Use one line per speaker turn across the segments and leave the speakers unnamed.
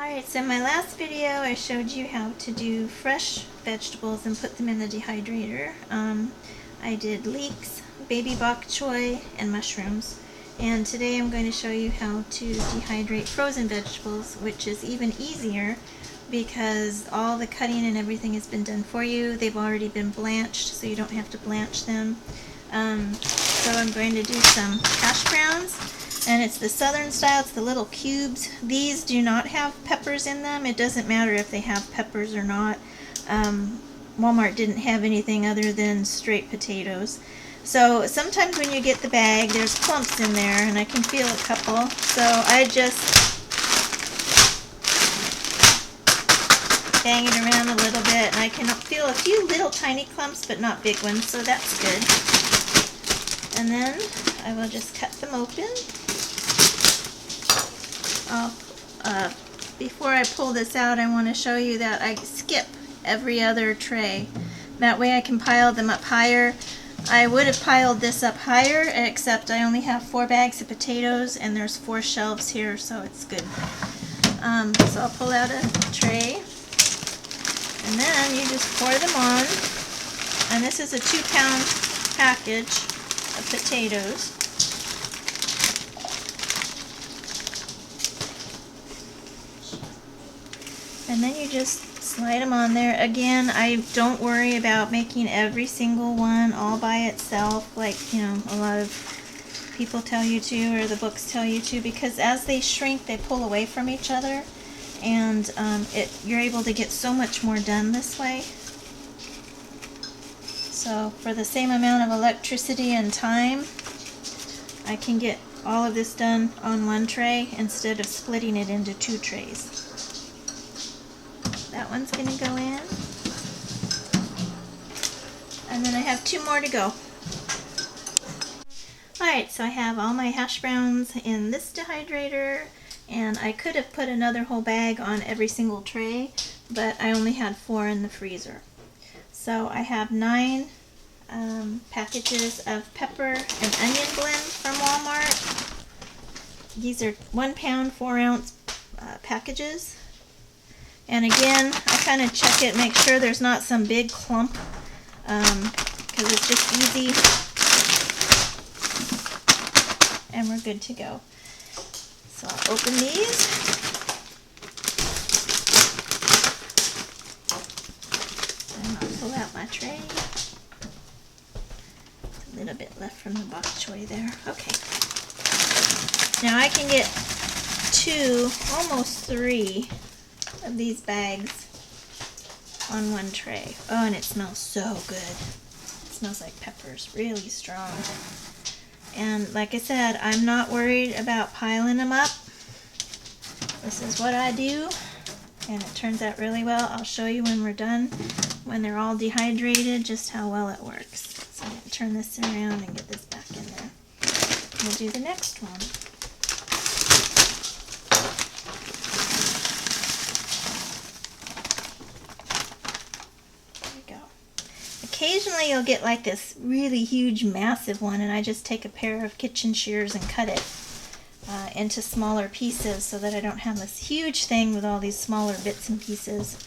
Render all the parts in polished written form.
Alright, so in my last video I showed you how to do fresh vegetables and put them in the dehydrator. I did leeks, baby bok choy, and mushrooms. And today I'm going to show you how to dehydrate frozen vegetables, which is even easier because all the cutting and everything has been done for you. They've already been blanched, so you don't have to blanch them. So I'm going to do some hash browns. And it's the southern style, it's the little cubes. These do not have peppers in them. It doesn't matter if they have peppers or not. Walmart didn't have anything other than straight potatoes. So sometimes when you get the bag, there's clumps in there, and I can feel a couple. So I just bang it around a little bit, and I can feel a few little tiny clumps, but not big ones, so that's good. And then I will just cut them open. Before I pull this out, I want to show you that I skip every other tray. That way I can pile them up higher. I would have piled this up higher, except I only have 4 bags of potatoes and there's 4 shelves here, so it's good. So I'll pull out a tray, and then you just pour them on. And this is a 2-pound package of potatoes. And then you just slide them on there. Again, I don't worry about making every single one all by itself, like, you know, a lot of people tell you to, or the books tell you to, because as they shrink, they pull away from each other, and you're able to get so much more done this way. So for the same amount of electricity and time, I can get all of this done on one tray instead of splitting it into 2 trays. That one's going to go in. And then I have 2 more to go. Alright, so I have all my hash browns in this dehydrator, and I could have put another whole bag on every single tray, but I only had 4 in the freezer. So I have 9 packages of pepper and onion blend from Walmart. These are 1 pound, 4 ounce packages. And again, I kind of check it, make sure there's not some big clump, because it's just easy, and we're good to go. So I'll open these. And I'll pull out my tray. A little bit left from the bok choy there. Okay. Now I can get 2, almost 3 of these bags on one tray. Oh, and it smells so good. It smells like peppers, really strong. And like I said, I'm not worried about piling them up. This is what I do, and it turns out really well. I'll show you when we're done, when they're all dehydrated, just how well it works. So I'm going to turn this around and get this back in there. We'll do the next one. Occasionally you'll get like this really huge, massive one, and I just take a pair of kitchen shears and cut it into smaller pieces so that I don't have this huge thing with all these smaller bits and pieces.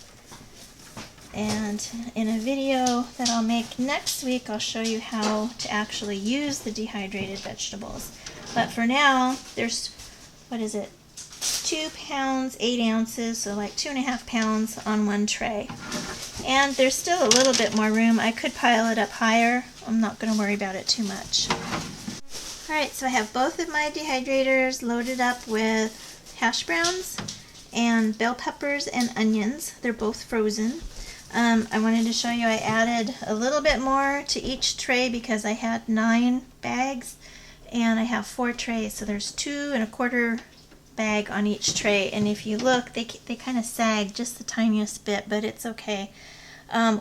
And in a video that I'll make next week, I'll show you how to actually use the dehydrated vegetables. But for now, there's, what is it, 2 pounds, 8 ounces, so like 2.5 pounds on one tray. And there's still a little bit more room. I could pile it up higher. I'm not going to worry about it too much. Alright, so I have both of my dehydrators loaded up with hash browns and bell peppers and onions. They're both frozen. I wanted to show you I added a little bit more to each tray because I had 9 bags and I have 4 trays, so there's 2 1/4 bag on each tray, and if you look, they kind of sag just the tiniest bit, but it's okay.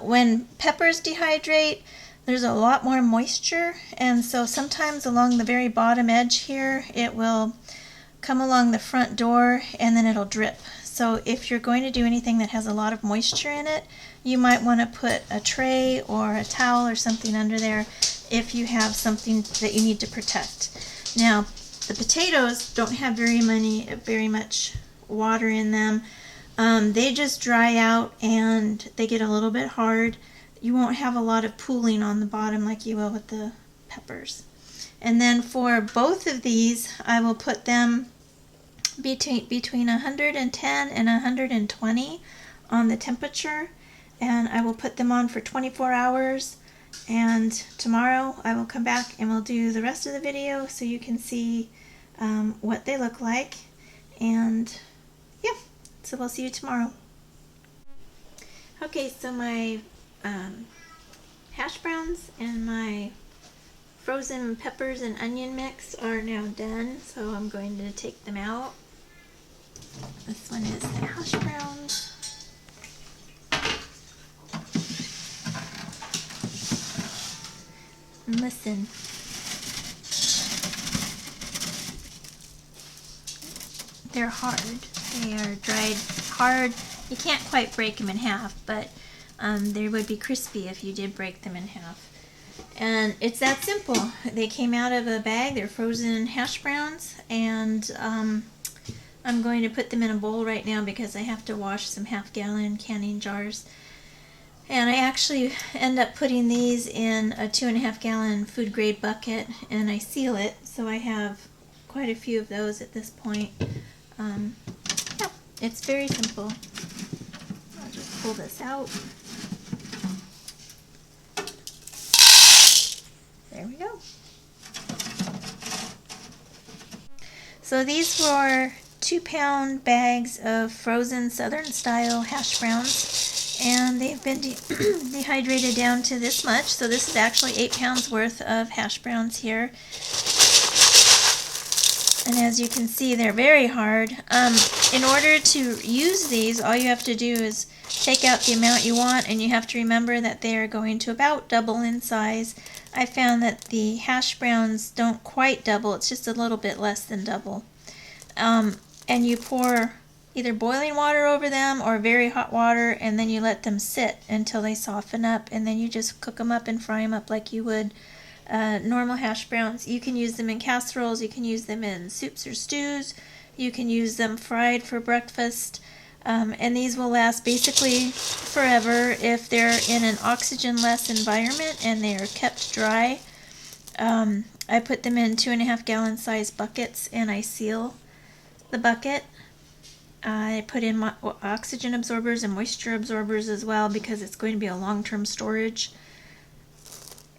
When peppers dehydrate, there's a lot more moisture, and so sometimes along the very bottom edge here, it will come along the front door and then it'll drip. So if you're going to do anything that has a lot of moisture in it, you might want to put a tray or a towel or something under there if you have something that you need to protect. Now, the potatoes don't have very much water in them, They just dry out and they get a little bit hard. You won't have a lot of pooling on the bottom like you will with the peppers. And then for both of these, I will put them between 110 and 120 on the temperature, and I will put them on for 24 hours. And tomorrow I will come back and we'll do the rest of the video so you can see what they look like. And yeah, so we'll see you tomorrow. Okay, so my hash browns and my frozen peppers and onion mix are now done, so I'm going to take them out. This one is the hash browns. And listen. They're hard. They are dried hard. You can't quite break them in half, but they would be crispy if you did break them in half. And it's that simple. They came out of a bag. They're frozen hash browns, and I'm going to put them in a bowl right now because I have to wash some half-gallon canning jars. And I actually end up putting these in a 2.5-gallon food grade bucket, and I seal it, so I have quite a few of those at this point. Yeah, it's very simple. I'll just pull this out. There we go. So these were 2-pound bags of frozen Southern style hash browns, and they've been dehydrated down to this much. So this is actually 8 pounds worth of hash browns here. And as you can see, they're very hard. In order to use these, all you have to do is take out the amount you want, and you have to remember that they are going to about double in size. I found that the hash browns don't quite double, it's just a little bit less than double. And you pour either boiling water over them or very hot water, and then you let them sit until they soften up, and then you just cook them up and fry them up like you would normal hash browns. You can use them in casseroles, you can use them in soups or stews, you can use them fried for breakfast, and these will last basically forever if they're in an oxygen-less environment and they are kept dry. I put them in 2.5-gallon size buckets, and I seal the bucket. I put in oxygen absorbers and moisture absorbers as well because it's going to be a long-term storage.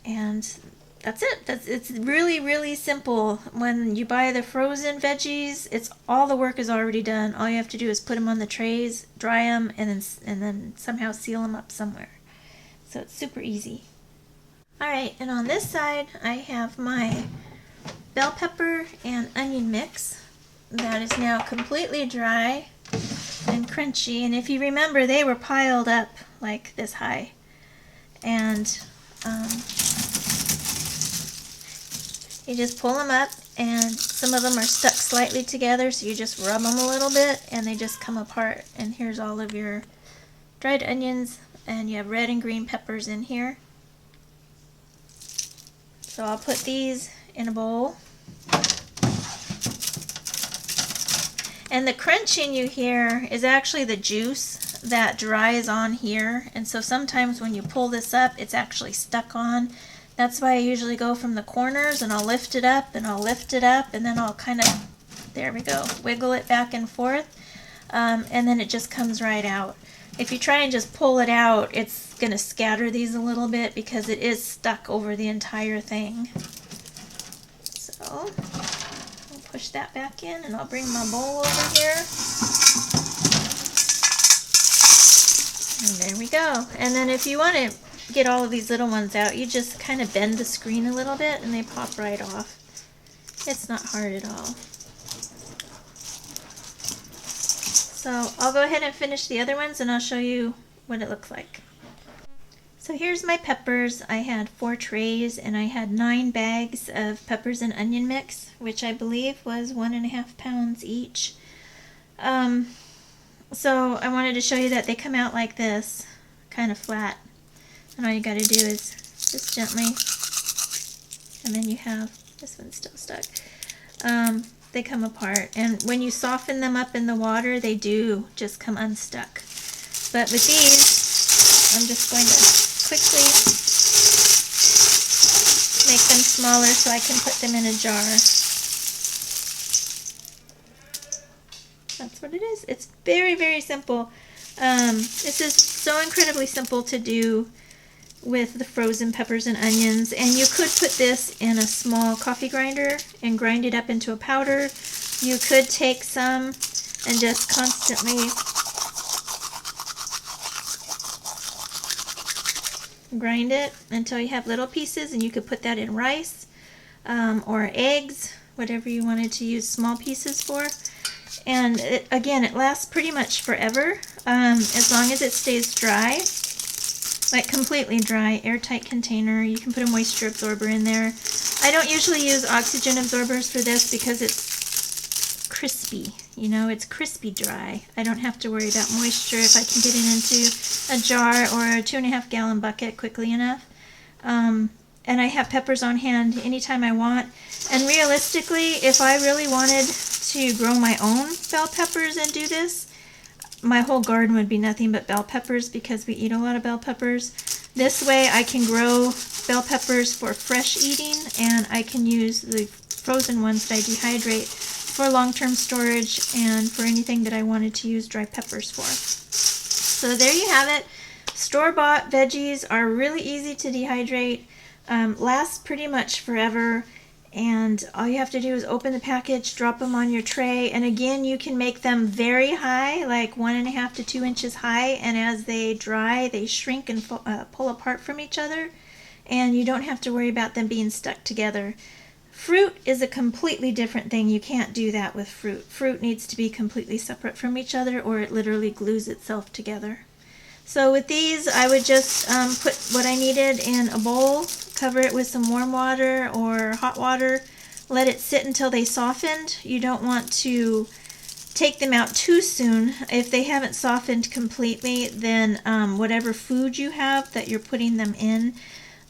And that's it. It's really, really simple. When you buy the frozen veggies, it's all the work is already done. All you have to do is put them on the trays, dry them, and then somehow seal them up somewhere. So it's super easy. Alright, and on this side I have my bell pepper and onion mix that is now completely dry and crunchy. And if you remember, they were piled up like this high. And you just pull them up, and some of them are stuck slightly together, so you just rub them a little bit and they just come apart. And here's all of your dried onions, and you have red and green peppers in here. So I'll put these in a bowl. And the crunching you hear is actually the juice that dries on here, and so sometimes when you pull this up, it's actually stuck on. That's why I usually go from the corners, and I'll lift it up, and I'll lift it up, and then I'll kind of, there we go, wiggle it back and forth, and then it just comes right out. If you try and just pull it out, it's going to scatter these a little bit because it is stuck over the entire thing. So I'll push that back in, and I'll bring my bowl over here. And there we go. And then if you want to get all of these little ones out, you just kind of bend the screen a little bit and they pop right off. It's not hard at all. So I'll go ahead and finish the other ones and I'll show you what it looks like. So here's my peppers. I had 4 trays and I had 9 bags of peppers and onion mix, which I believe was 1.5 pounds each. So I wanted to show you that they come out like this, kind of flat. And all you got to do is just gently, and then you have, this one's still stuck, they come apart. And when you soften them up in the water, they do just come unstuck. But with these, I'm just going to quickly make them smaller so I can put them in a jar. That's what it is. It's very, very simple. This is so incredibly simple to do with the frozen peppers and onions, and you could put this in a small coffee grinder and grind it up into a powder. You could take some and just constantly grind it until you have little pieces, and you could put that in rice or eggs, whatever you wanted to use small pieces for. And again, it lasts pretty much forever, as long as it stays dry, like completely dry, airtight container. You can put a moisture absorber in there. I don't usually use oxygen absorbers for this because it's crispy, you know, it's crispy dry. I don't have to worry about moisture if I can get it into a jar or a 2.5 gallon bucket quickly enough. And I have peppers on hand anytime I want. And realistically, if I really wanted to grow my own bell peppers and do this, my whole garden would be nothing but bell peppers because we eat a lot of bell peppers. This way I can grow bell peppers for fresh eating, and I can use the frozen ones that I dehydrate for long-term storage and for anything that I wanted to use dry peppers for. So there you have it. Store-bought veggies are really easy to dehydrate, last pretty much forever. And all you have to do is open the package, drop them on your tray, and again, you can make them very high, like 1.5 to 2 inches high, and as they dry, they shrink and pull apart from each other, and you don't have to worry about them being stuck together. Fruit is a completely different thing. You can't do that with fruit. Fruit needs to be completely separate from each other, or it literally glues itself together. So with these, I would just put what I needed in a bowl, cover it with some warm water or hot water, let it sit until they softened. You don't want to take them out too soon. If they haven't softened completely, then whatever food you have that you're putting them in,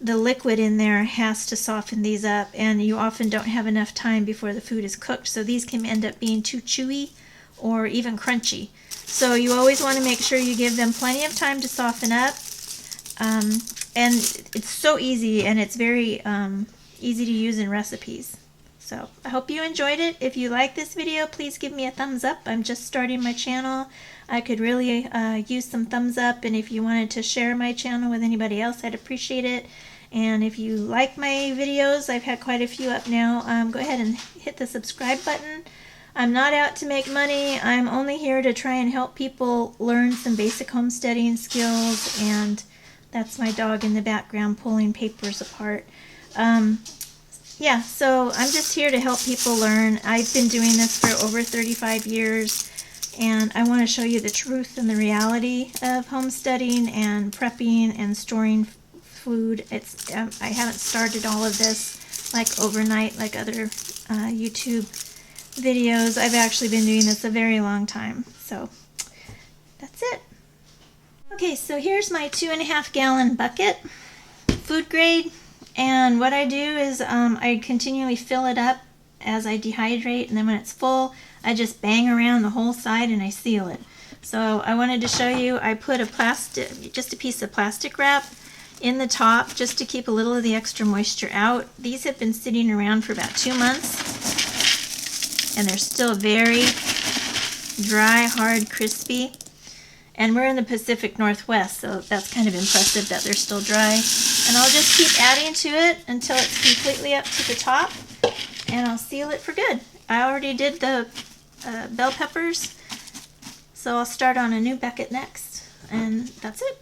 the liquid in there has to soften these up, and you often don't have enough time before the food is cooked, so these can end up being too chewy or even crunchy. So you always want to make sure you give them plenty of time to soften up. And it's so easy, and it's very easy to use in recipes. So I hope you enjoyed it. If you like this video, please give me a thumbs up. I'm just starting my channel. I could really use some thumbs up, and if you wanted to share my channel with anybody else, I'd appreciate it. And if you like my videos, I've had quite a few up now, go ahead and hit the subscribe button. I'm not out to make money. I'm only here to try and help people learn some basic homesteading skills, and that's my dog in the background pulling papers apart. Yeah, so I'm just here to help people learn. I've been doing this for over 35 years, and I want to show you the truth and the reality of homesteading and prepping and storing food. I haven't started all of this like overnight like other YouTube videos. I've actually been doing this a very long time. So that's it. Okay, so here's my 2.5 gallon bucket, food grade, and what I do is I continually fill it up as I dehydrate, and then when it's full, I just bang around the whole side and I seal it. So I wanted to show you, I put just a piece of plastic wrap in the top just to keep a little of the extra moisture out. These have been sitting around for about 2 months, and they're still very dry, hard, crispy. And we're in the Pacific Northwest, so that's kind of impressive that they're still dry. And I'll just keep adding to it until it's completely up to the top, and I'll seal it for good. I already did the bell peppers, so I'll start on a new bucket next, and that's it.